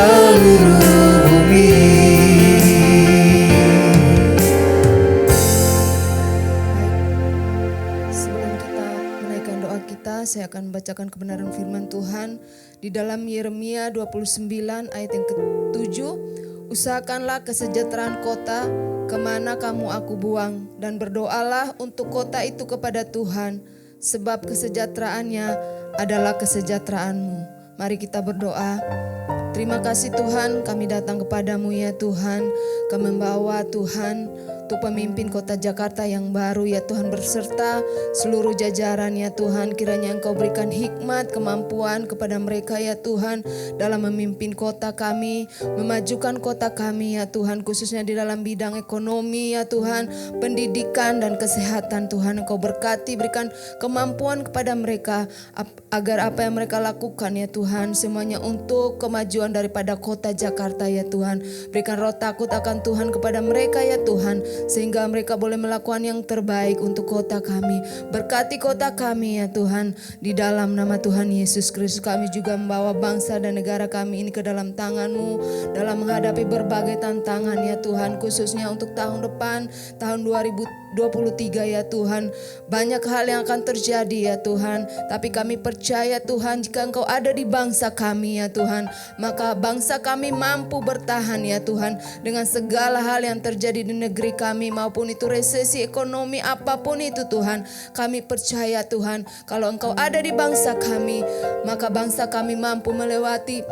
akan membacakan kebenaran firman Tuhan di dalam Yeremia 29 ayat yang ke-7. Usahakanlah kesejahteraan kota kemana kamu aku buang, dan berdoalah untuk kota itu kepada Tuhan, sebab kesejahteraannya adalah kesejahteraanmu. Mari kita berdoa. Terima kasih Tuhan, kami datang kepadamu ya Tuhan. Kami membawa Tuhan untuk pemimpin kota Jakarta yang baru ya Tuhan, berserta seluruh jajaran ya Tuhan. Kiranya Engkau berikan hikmat, kemampuan kepada mereka ya Tuhan dalam memimpin kota kami, memajukan kota kami ya Tuhan, khususnya di dalam bidang ekonomi ya Tuhan, pendidikan dan kesehatan Tuhan. Engkau berkati, berikan kemampuan kepada mereka agar apa yang mereka lakukan ya Tuhan semuanya untuk kemajuan daripada kota Jakarta ya Tuhan. Berikan roh takut akan Tuhan kepada mereka ya Tuhan, sehingga mereka boleh melakukan yang terbaik untuk kota kami. Berkati kota kami ya Tuhan. Di dalam nama Tuhan Yesus Kristus kami juga membawa bangsa dan negara kami ini ke dalam tangan-Mu dalam menghadapi berbagai tantangan ya Tuhan, khususnya untuk tahun depan, tahun 2023 ya Tuhan. Banyak hal yang akan terjadi ya Tuhan, tapi kami percaya Tuhan, jika Engkau ada di bangsa kami ya Tuhan, maka bangsa kami mampu bertahan ya Tuhan dengan segala hal yang terjadi di negeri kami, maupun itu resesi ekonomi apapun itu Tuhan. Kami percaya Tuhan, kalau Engkau ada di bangsa kami, maka bangsa kami mampu melewati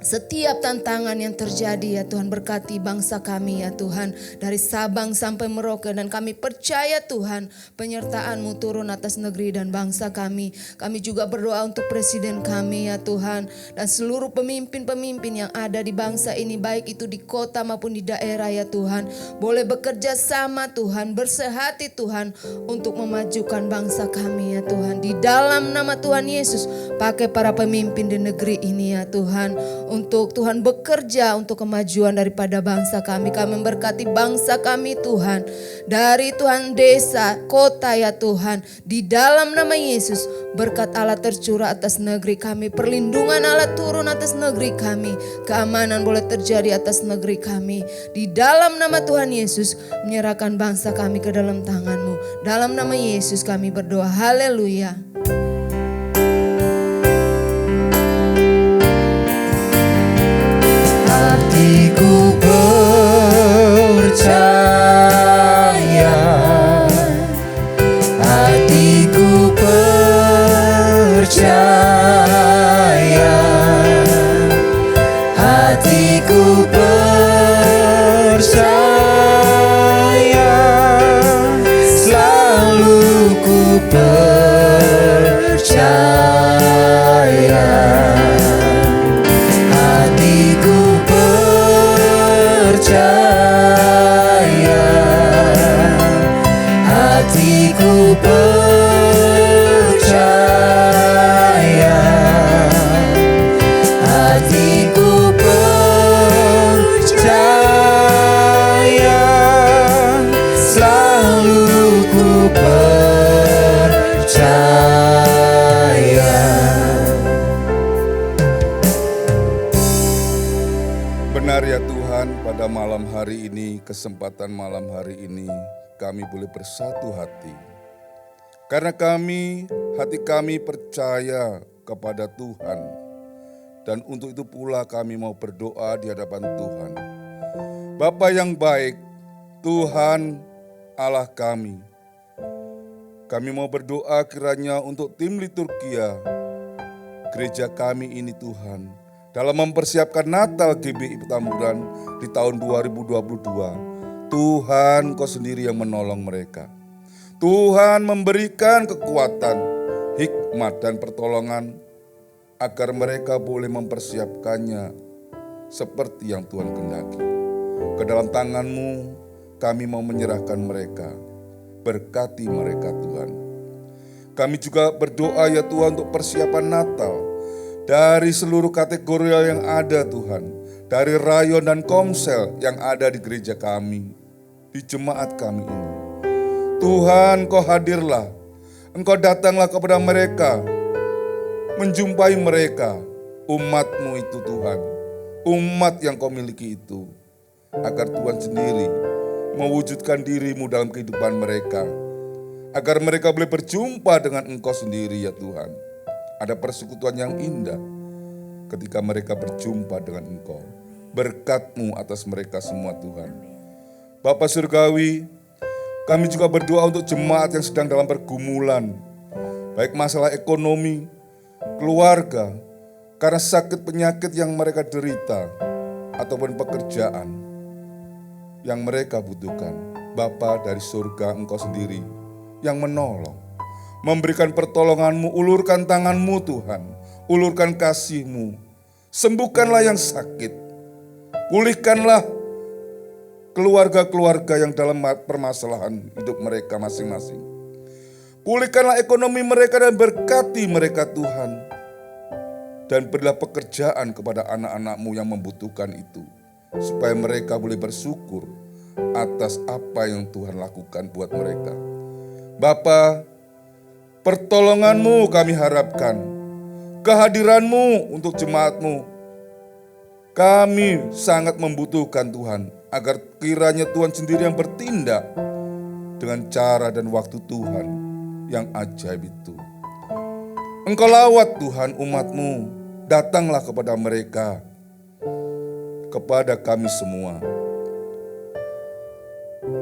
setiap tantangan yang terjadi ya Tuhan. Berkati bangsa kami ya Tuhan, dari Sabang sampai Merauke, dan kami percaya Tuhan penyertaan-Mu turun atas negeri dan bangsa kami. Kami juga berdoa untuk presiden kami ya Tuhan, dan seluruh pemimpin-pemimpin yang ada di bangsa ini, baik itu di kota maupun di daerah ya Tuhan, boleh bekerja sama Tuhan, bersehati Tuhan untuk memajukan bangsa kami ya Tuhan. Di dalam nama Tuhan Yesus, pakai para pemimpin di negeri ini ya Tuhan, untuk Tuhan bekerja untuk kemajuan daripada bangsa kami. Kami memberkati bangsa kami Tuhan, dari Tuhan desa, kota ya Tuhan. Di dalam nama Yesus, berkat Allah tercurah atas negeri kami, perlindungan Allah turun atas negeri kami, keamanan boleh terjadi atas negeri kami. Di dalam nama Tuhan Yesus, menyerahkan bangsa kami ke dalam tangan-Mu. Dalam nama Yesus kami berdoa, haleluya. Hatiku percaya, hatiku percaya, hatiku percaya, selalu ku percaya. Hatiku percaya, hatiku percaya, hatiku percaya, selalu ku percaya. Benar ya Tuhan, pada malam hari ini, kesempatan malam hari ini, kami boleh bersatu hati. Karena hati kami percaya kepada Tuhan. Dan untuk itu pula kami mau berdoa di hadapan Tuhan. Bapa yang baik, Tuhan Allah kami. Kami mau berdoa kiranya untuk tim liturgia gereja kami ini Tuhan, dalam mempersiapkan Natal GBI Petamburan di tahun 2022, Tuhan Kau sendiri yang menolong mereka. Tuhan memberikan kekuatan, hikmat dan pertolongan agar mereka boleh mempersiapkannya seperti yang Tuhan kehendaki. Ke dalam tangan-Mu kami mau menyerahkan mereka. Berkati mereka Tuhan. Kami juga berdoa ya Tuhan untuk persiapan Natal dari seluruh kategori yang ada Tuhan, dari rayon dan komsel yang ada di gereja kami, di jemaat kami ini. Tuhan Kau hadirlah, Engkau datanglah kepada mereka, menjumpai mereka, umat-Mu itu Tuhan, umat yang Kau miliki itu, agar Tuhan sendiri mewujudkan diri-Mu dalam kehidupan mereka, agar mereka boleh berjumpa dengan Engkau sendiri ya Tuhan. ada persekutuan yang indah ketika mereka berjumpa dengan Engkau. Berkat-Mu atas mereka semua Tuhan. Bapa Surgawi, kami juga berdoa untuk jemaat yang sedang dalam pergumulan, baik masalah ekonomi, keluarga, karena sakit penyakit yang mereka derita, ataupun pekerjaan yang mereka butuhkan. Bapa dari surga, Engkau sendiri yang menolong, memberikan pertolongan-Mu, ulurkan tangan-Mu Tuhan, ulurkan kasih-Mu, sembuhkanlah yang sakit, pulihkanlah keluarga-keluarga yang dalam permasalahan hidup mereka masing-masing. Pulihkanlah ekonomi mereka dan berkati mereka Tuhan. Dan berilah pekerjaan kepada anak-anak-Mu yang membutuhkan itu, supaya mereka boleh bersyukur atas apa yang Tuhan lakukan buat mereka. Bapa, pertolongan-Mu kami harapkan, kehadiran-Mu untuk jemaat-Mu. Kami sangat membutuhkan Tuhan, agar kiranya Tuhan sendiri yang bertindak dengan cara dan waktu Tuhan yang ajaib itu. Engkau lawat Tuhan umat-Mu, datanglah kepada mereka, kepada kami semua.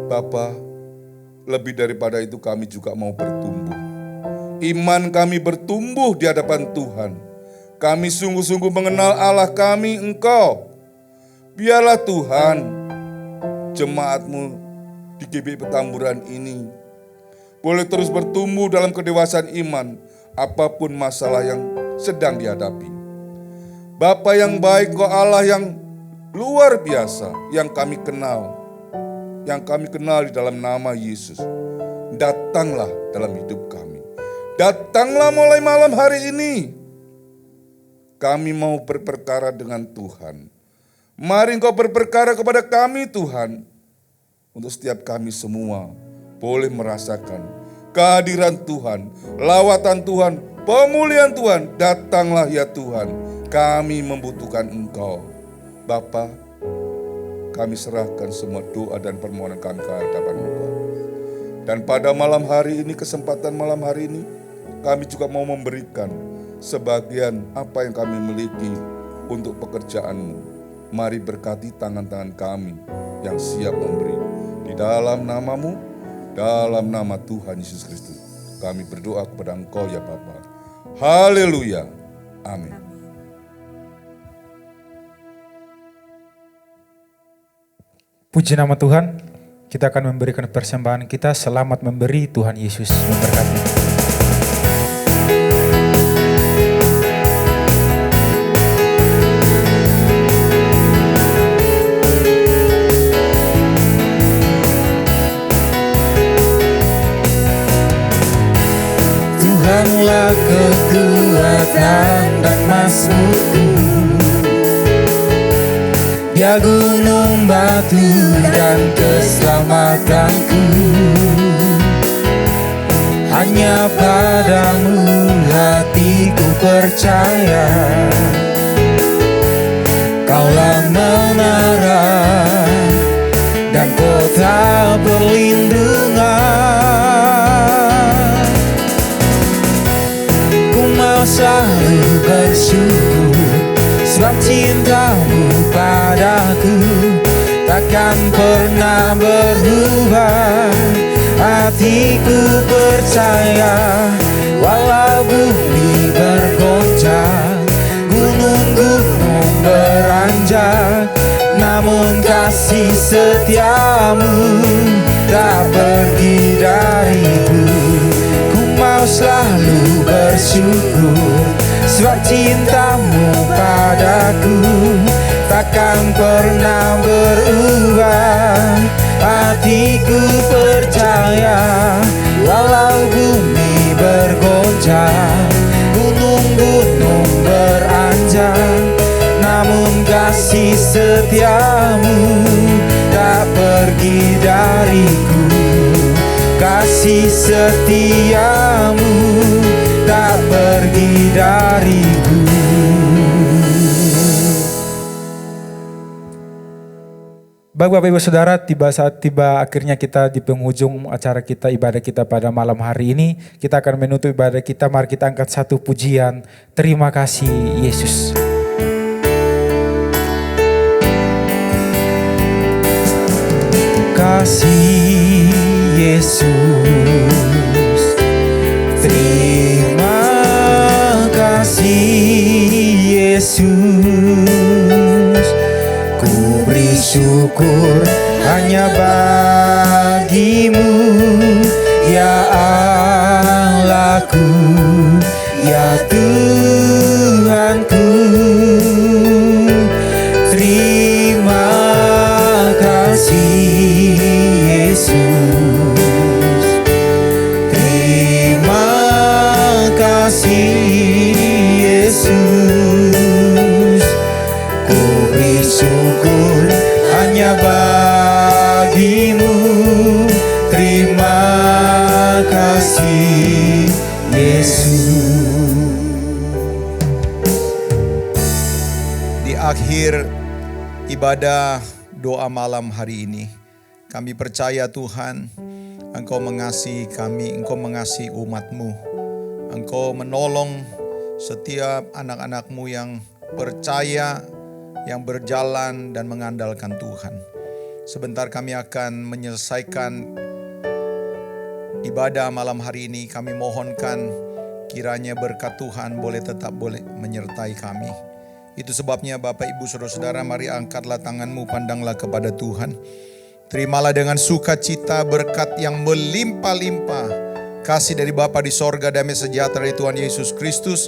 Bapa, lebih daripada itu kami juga mau bertumbuh. Iman kami bertumbuh di hadapan Tuhan. Kami sungguh-sungguh mengenal Allah kami, Engkau. Biarlah Tuhan, jemaat-Mu di GBI Petamburan ini boleh terus bertumbuh dalam kedewasaan iman, apapun masalah yang sedang dihadapi. Bapa yang baik, Engkau Allah yang luar biasa, yang kami kenal di dalam nama Yesus. Datanglah dalam hidup kami. Datanglah mulai malam hari ini. Kami mau berperkara dengan Tuhan. Mari Engkau berperkara kepada kami Tuhan. Untuk setiap kami semua boleh merasakan kehadiran Tuhan, lawatan Tuhan, pemulihan Tuhan. Datanglah ya Tuhan, kami membutuhkan Engkau. Bapa, kami serahkan semua doa dan permohonan kami ke hadapan Engkau. Dan pada malam hari ini, kesempatan malam hari ini, kami juga mau memberikan sebagian apa yang kami miliki untuk pekerjaan-Mu. Mari berkati tangan-tangan kami yang siap memberi. Di dalam nama-Mu, dalam nama Tuhan Yesus Kristus, kami berdoa kepada Engkau ya Bapa. Haleluya. Amin. Puji nama Tuhan, kita akan memberikan persembahan kita. Selamat memberi, Tuhan Yesus memberkati. Tuhanlah kekuatan dan masmurku, Dia gunung batu dan keselamatanku. Hanya padamu hatiku percaya, Kaulah menara dan kota perlindungan. Ku mau selalu bersyukur, sebab cinta-Mu padaku takkan pernah berubah. Hatiku percaya, walau bumi bergoncang, gunung-gunung beranjak, namun kasih setia-Mu tak pergi dariku. Ku mau selalu bersyukur, sebab cinta-Mu padaku takkan pernah berubah. Hatiku percaya, walau bumi bergoncang, gunung-gunung beranjak, namun kasih setia-Mu tak pergi dariku. Kasih setia-Mu tak pergi dariku. Baik Bapak Ibu Saudara, tiba akhirnya kita di penghujung acara kita, ibadah kita pada malam hari ini. Kita akan menutup ibadah kita, mari kita angkat satu pujian. Terima kasih Yesus. Kasih Yesus, terima kasih Yesus, ku beri syukur hanya bagimu, ya Allahku, ya Tuhanku. Terima kasih Yesus, terima kasih Yesus, ku beri syukur hanya bagimu. Terima kasih Yesus. Di akhir ibadah doa malam hari ini, kami percaya Tuhan, Engkau mengasihi kami, Engkau mengasihi umat-Mu. Engkau menolong setiap anak-anak-Mu yang percaya, yang berjalan dan mengandalkan Tuhan. Sebentar kami akan menyelesaikan ibadah malam hari ini. Kami mohonkan kiranya berkat Tuhan boleh menyertai kami. Itu sebabnya Bapak Ibu Saudara-saudara, mari angkatlah tanganmu, pandanglah kepada Tuhan. Terimalah dengan sukacita berkat yang melimpah-limpah, kasih dari Bapa di sorga, damai sejahtera dari Tuhan Yesus Kristus,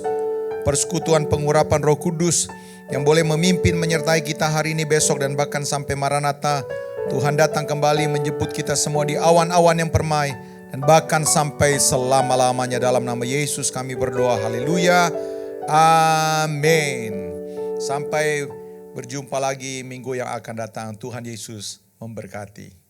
persekutuan pengurapan Roh Kudus yang boleh memimpin menyertai kita hari ini, besok, dan bahkan sampai Maranatha. Tuhan datang kembali menjemput kita semua di awan-awan yang permai, dan bahkan sampai selama-lamanya. Dalam nama Yesus kami berdoa, haleluya, amin. Sampai berjumpa lagi minggu yang akan datang. Tuhan Yesus memberkati.